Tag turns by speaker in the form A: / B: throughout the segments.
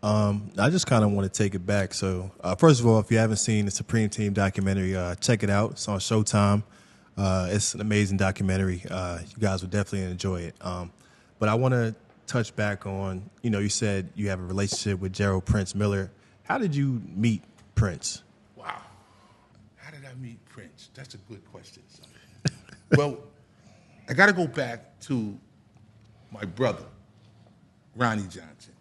A: I just kind of want to take it back. So, first of all, if you haven't seen the Supreme Team documentary, check it out. It's on Showtime. It's an amazing documentary. You guys would definitely enjoy it. But I want to touch back on, you said you have a relationship with Gerald Prince Miller. How did you meet Prince?
B: Wow. How did I meet Prince? That's a good question, son. Well, I got to go back to my brother, Ronnie Johnson.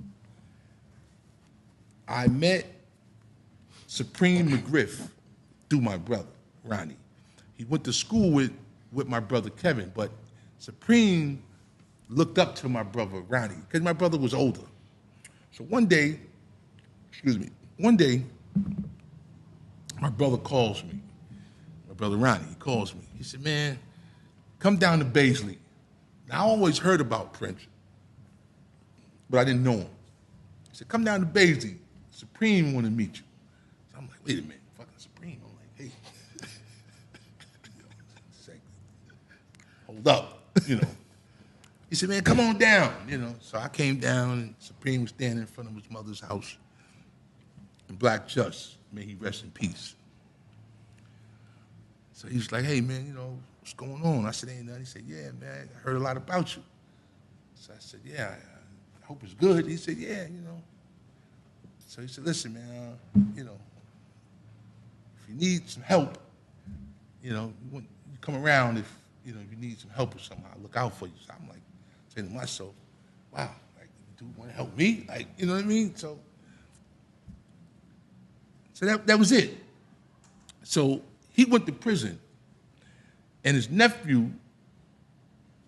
B: I met Supreme McGriff through my brother, Ronnie. He went to school with my brother, Kevin, but Supreme looked up to my brother, Ronnie, because my brother was older. So one day, my brother calls me. My brother Ronnie, he calls me. He said, man, come down to Baisley. Now, I always heard about Prince, but I didn't know him. He said, come down to Baisley. Supreme want to meet you. So I'm like, wait a minute, fucking Supreme. I'm like, hey. Hold up, He said, man, come on down, So I came down, and Supreme was standing in front of his mother's house. And Black Just, may he rest in peace. So he was like, hey, man, what's going on? I said, ain't nothing. He said, yeah, man, I heard a lot about you. So I said, yeah, I hope it's good. He said, yeah, So he said, listen, man, if you need some help, you come around if, you need some help or something, I'll look out for you. So I'm like, saying to myself, wow, like, dude want to help me? Like, you know what I mean? So that was it. So he went to prison, and his nephew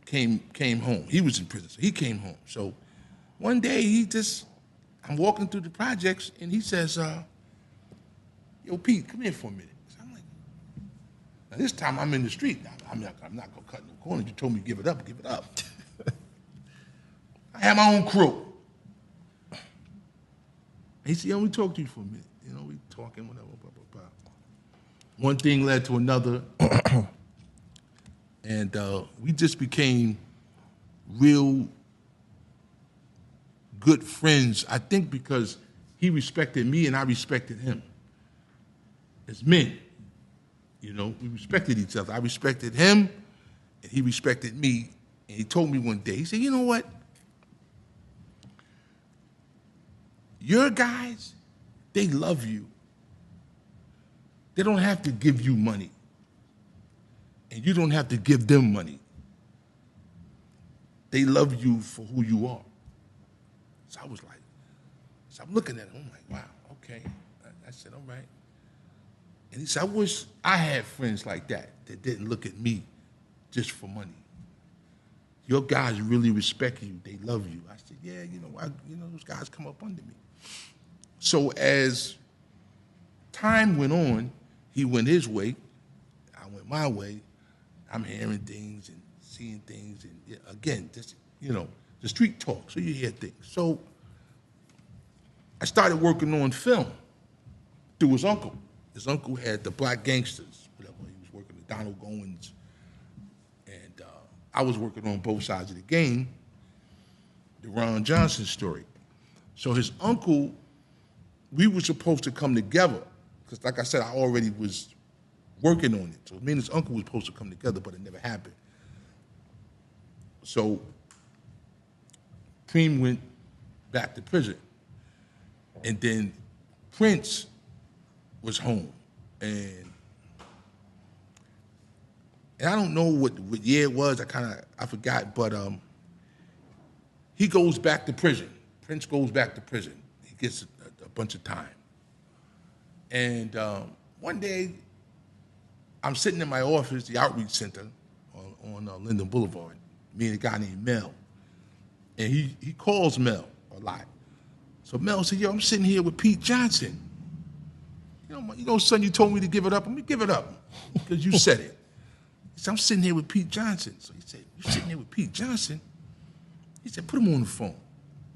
B: came home. He was in prison, so he came home. So one day I'm walking through the projects, and he says, yo, Pete, come here for a minute. So I'm like, now this time I'm in the street. Now, I'm not gonna cut no corners. You told me to give it up, give it up. I have my own crew. He said, we talk to you for a minute. We talking, whatever, blah, blah, blah. One thing led to another, and we just became real good friends, I think because he respected me and I respected him. As men, we respected each other. I respected him, and he respected me. And he told me one day, he said, you know what? Your guys, they love you. They don't have to give you money. And you don't have to give them money. They love you for who you are. So I was like, I'm looking at him, I'm like, wow, okay. I said, all right. And he said, I wish I had friends like that didn't look at me just for money. Your guys really respect you. They love you. I said, yeah, those guys come up under me. So as time went on, he went his way, I went my way. I'm hearing things and seeing things, and again, just the street talk. So you hear things. So I started working on film through his uncle. His uncle had the Black Gangsters, whatever. He was working with Donald Goins, and I was working on both sides of the game, the Ron Johnson story. So his uncle, we were supposed to come together, because like I said, I already was working on it. So me and his uncle was supposed to come together, but it never happened. So Preem went back to prison. And then Prince was home. And I don't know what year it was, I forgot, but he goes back to prison. Prince goes back to prison. He gets a bunch of time. And one day, I'm sitting in my office, the outreach center on Linden Boulevard, me and a guy named Mel. And he calls Mel a lot. So Mel said, yo, I'm sitting here with Pete Johnson. Son, you told me to give it up. Let me give it up, because you said it. He said, I'm sitting here with Pete Johnson. So he said, you sitting here with Pete Johnson? He said, put him on the phone.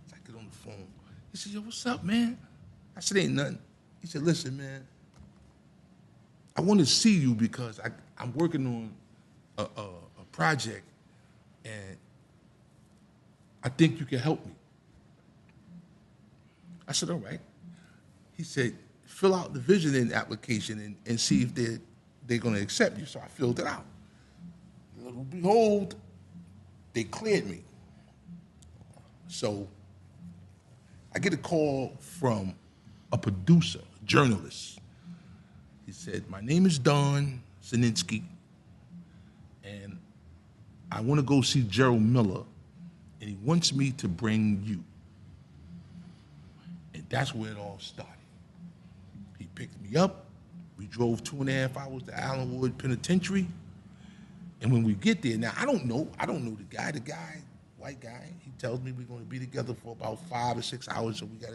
B: So I get on the phone. He said, yo, what's up, man? I said, ain't nothing. He said, listen, man, I want to see you because I'm working on a project, and I think you can help me. I said, all right. He said, fill out the visiting application and see if they're going to accept you. So I filled it out. Lo and behold, they cleared me. So I get a call from a producer, a journalist. He said, my name is Don Zininsky, and I want to go see Gerald Miller, and he wants me to bring you. And that's where it all started. He picked me up. We drove 2.5 hours to Allenwood Penitentiary. And when we get there, now I don't know the guy, white guy, he tells me we're going to be together for about 5 or 6 hours, so we got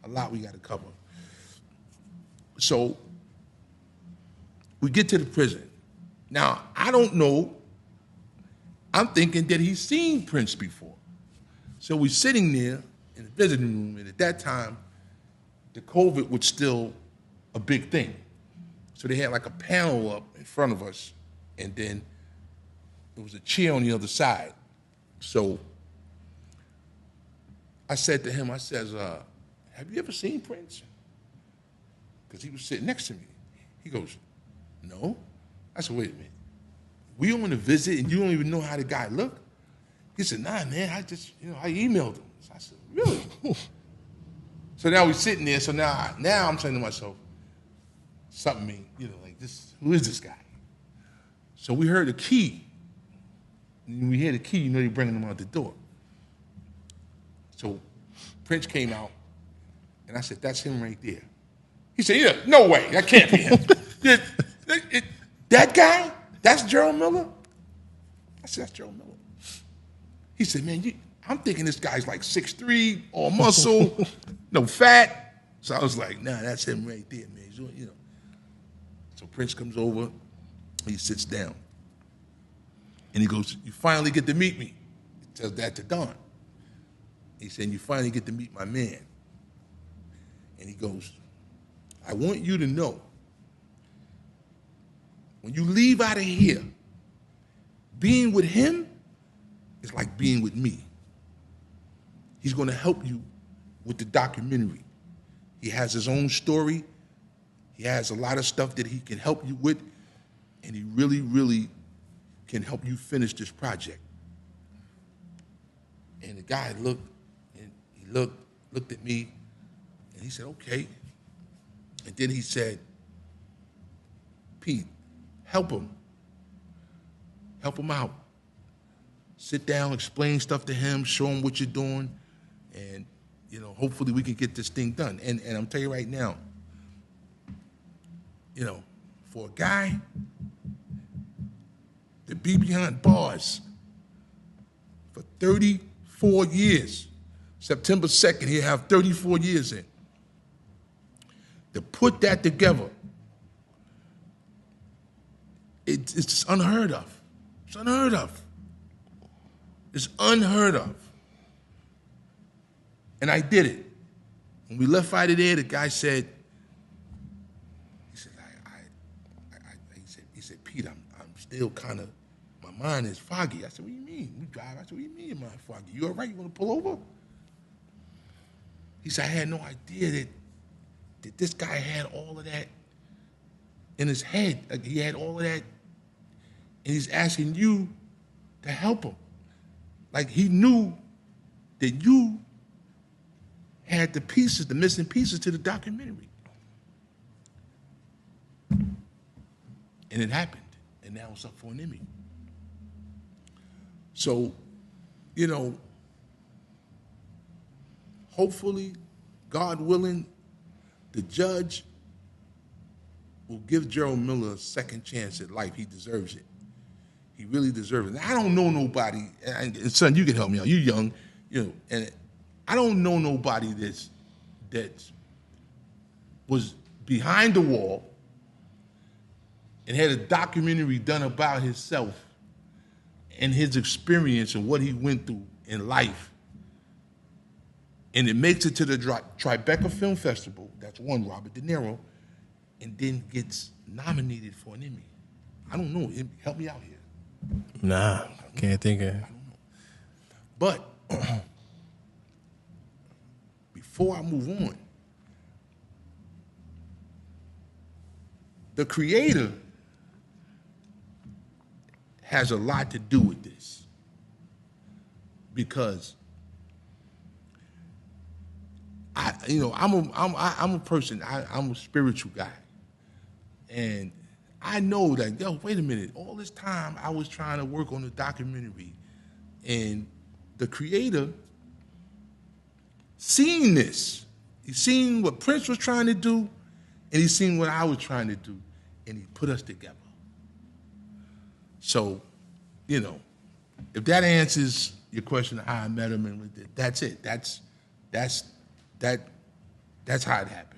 B: a lot we got to cover. So we get to the prison. Now, I don't know. I'm thinking that he's seen Prince before. So we're sitting there in the visiting room, and at that time, the COVID was still a big thing. So they had like a panel up in front of us, and then there was a chair on the other side. So I said to him, I says, have you ever seen Prince? Because he was sitting next to me. He goes, no. I said, wait a minute. We on a visit and you don't even know how the guy looked? He said, nah, man, I just, I emailed him. So I said, really? So now we're sitting there, so now I'm saying to myself, something, like this, who is this guy? So we heard a key. And when we hear the key, they're bringing him out the door. So Prince came out, and I said, that's him right there. He said, yeah, no way, that can't be him. That guy? That's Gerald Miller? I said, that's Gerald Miller. He said, man, I'm thinking this guy's like 6'3", all muscle, no fat. So I was like, nah, that's him right there, man. So Prince comes over, he sits down. And he goes, you finally get to meet me. He tells that to Don. He said, you finally get to meet my man. And he goes, I want you to know, when you leave out of here, being with him is like being with me. He's going to help you with the documentary. He has his own story. He has a lot of stuff that he can help you with, and he really, really can help you finish this project. And the guy looked, and he looked at me, and he said, okay. And then he said, Pete, help him. Help him out. Sit down, explain stuff to him, show him what you're doing, and hopefully we can get this thing done. And I'm telling you right now, for a guy to be behind bars for 34 years, September 2nd, he'll have 34 years in. To put that together, it's unheard of. It's unheard of. It's unheard of. And I did it. When we left out of there, the guy said, he said, Pete, I'm still kind of, my mind is foggy. I said, what do you mean? We drive. I said, what do you mean your mind foggy? You all right? You want to pull over? He said, I had no idea that this guy had all of that in his head. Like he had all of that, and he's asking you to help him. Like he knew that you had the pieces, the missing pieces to the documentary. And it happened, and now it's up for an Emmy. So, hopefully, God willing, the judge will give Gerald Miller a second chance at life. He deserves it. He really deserves it. I don't know nobody, and son, you can help me out. You're young, and I don't know nobody that was behind the wall and had a documentary done about himself and his experience and what he went through in life. And it makes it to the Tribeca Film Festival. That's one, Robert De Niro, and then gets nominated for an Emmy. I don't know. Help me out here.
A: Nah, can't think of it.
B: I don't know. But before I move on, the creator has a lot to do with this, because I'm a person. I'm a spiritual guy, and I know that, wait a minute. All this time I was trying to work on the documentary, and the creator seen this. He seen what Prince was trying to do, and he seen what I was trying to do, and he put us together. So, if that answers your question of how I met him, and that's it. That's how it happened.